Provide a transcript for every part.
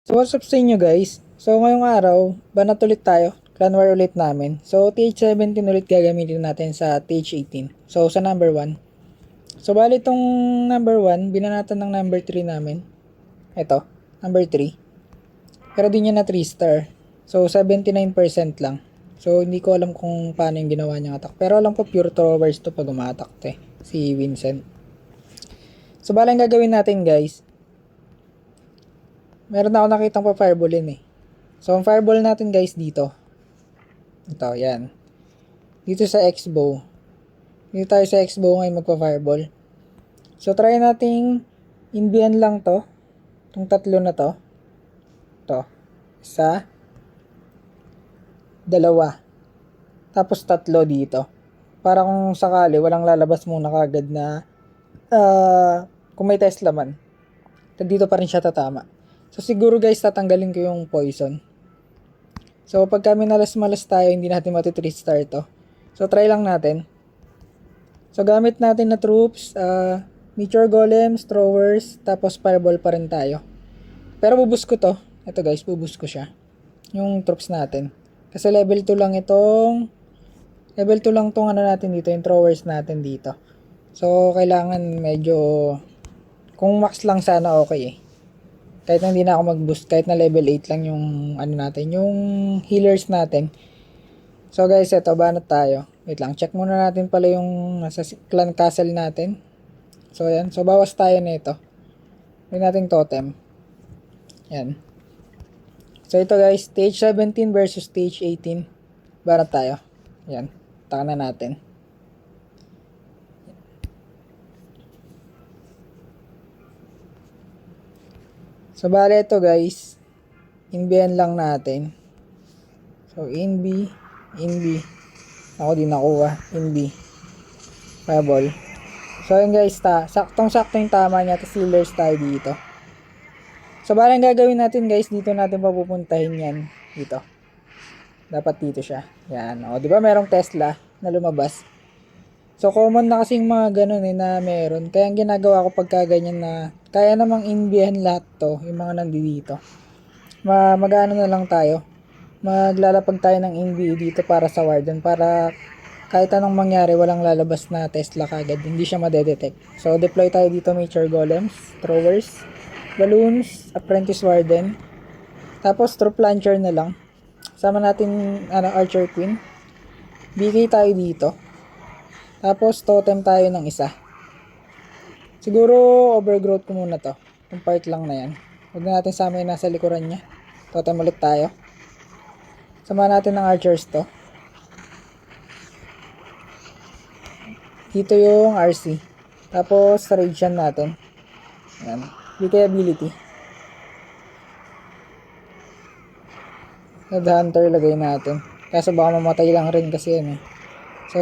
So what's up sa inyo guys? So ngayong araw, banat ulit tayo. Clan War ulit namin. So TH17 ulit gagamitin natin sa TH18. So sa number 1. So bali itong number 1, binanatan ng number 3 namin. Ito, number 3. Pero di niya na 3 star. So 79% lang. So hindi ko alam kung paano yung ginawa niyang attack. Pero alam ko pure throwers to pag umatak to eh. Si Vincent. So bali ang gagawin natin guys, meron na ako nakitang pa-fireballin eh. So, ang fireball natin guys dito. Ito, yan. Dito sa X-bow. Dito tayo sa X-bow ngayon magpa-fireball. So, try nating inbihan lang to. Itong tatlo na to. Ito. Isa. Dalawa. Tapos tatlo dito. Para kung sakali, walang lalabas muna kagad na kung may Tesla man. Dito pa rin siya tatama. So, siguro guys, tatanggalin ko yung poison. So, pagka minalas-malas tayo, hindi natin mati 3 star to. So, try lang natin. So, gamit natin na troops, meteor golems, throwers, tapos fireball pa rin tayo. Pero bubus ko to. Ito guys, bubus ko siya. Yung troops natin. Kasi level 2 lang itong, level 2 lang tong ano natin dito, yung throwers natin dito. So, kailangan medyo, kung max lang sana okay eh. Kahit na hindi na ako mag-boost, kahit na level 8 lang yung ano natin, yung healers natin. So guys, eto, banat tayo. Wait lang, check muna natin pala yung nasa clan castle natin. So yan, so bawas tayo nito. May nating totem. Yan. So ito guys, stage 17 versus stage 18. Banat tayo. Yan, taka na natin. So, bale ito guys, inbihan lang natin. So, inbi. Ako din nakuha, inbi. Fireball. So, yun guys, saktong-sakto yung tama niya, tapos healers tayo dito. So, bale ang gagawin natin guys, dito natin papupuntahin yan. Dito. Dapat dito siya. Yan. O, di ba merong Tesla na lumabas? So, common na kasing mga ganun eh na meron. Kaya ang ginagawa ko pagka ganyan na kaya namang inbihan lahat to, yung mga nandito. Mag-ano na lang tayo. Maglalapag tayo ng inbi dito para sa warden. Para kahit anong mangyari, walang lalabas na Tesla kagad. Hindi siya madedetect. So, deploy tayo dito meteor golems, throwers, balloons, apprentice warden. Tapos, troop launcher na lang. Sama natin archer queen. BK tayo dito. Tapos, totem tayo ng isa. Siguro, overgrowth ko muna to. Yung part lang na yan. Huwag na natin sama yung nasa likuran niya. Totem ulit tayo. Sama natin ng archers to. Dito yung RC. Tapos, radiant natin. Yan. BK ability. Headhunter lagay natin. Kaso baka mamatay lang rin kasi yan eh. So,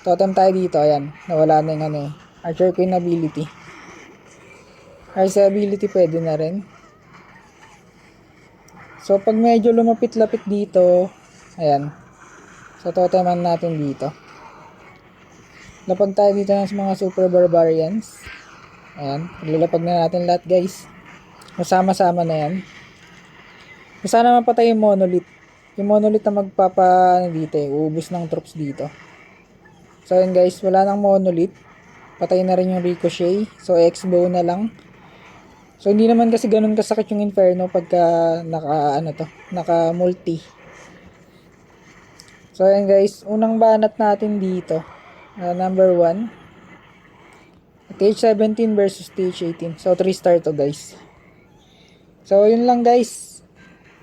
totem tayo dito, ayan. Nawala na yung ano eh. Archer Queen ability. RC ability pwede na rin. So, pag medyo lumapit-lapit dito, ayan. So, toteman natin dito. Lapag tayo dito ng mga super barbarians. Ayan. Lalapag na natin lahat guys. Masama-sama na yan. Sana mapatay yung monolith. Yung monolith na dito eh. Uubos ng troops dito. So yun guys, wala nang monolith. Patay na rin yung ricochet. So X-bow na lang. So hindi naman kasi ganun kasakit yung inferno pagka naka multi. So yun guys, unang banat natin dito. Number 1. Stage 17 versus stage 18. So 3 star to guys. So yun lang guys.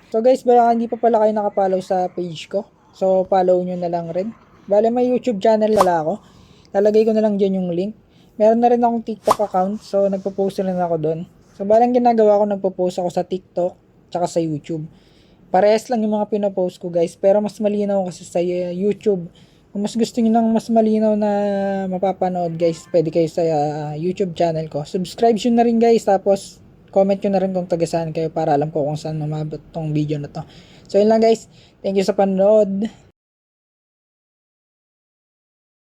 So guys, baka hindi pa pala kayo nakapollow sa page ko. So follow nyo na lang rin. Bale may YouTube channel na ako. Lalagay ko na lang dyan yung link. Meron na rin akong TikTok account. So nagpo-post na rin ako doon. So balang ginagawa ko, nagpo-post ako sa TikTok tsaka sa YouTube. Parehas lang yung mga pinopost ko guys. Pero mas malinaw kasi sa YouTube. Kung mas gusto nyo ng mas malinaw na mapapanood guys, pwede kayo sa YouTube channel ko. Subscribe nyo na rin guys. Tapos comment nyo na rin kung taga saan kayo para alam ko kung saan umabot tong video na to. So yun lang guys. Thank you sa panood.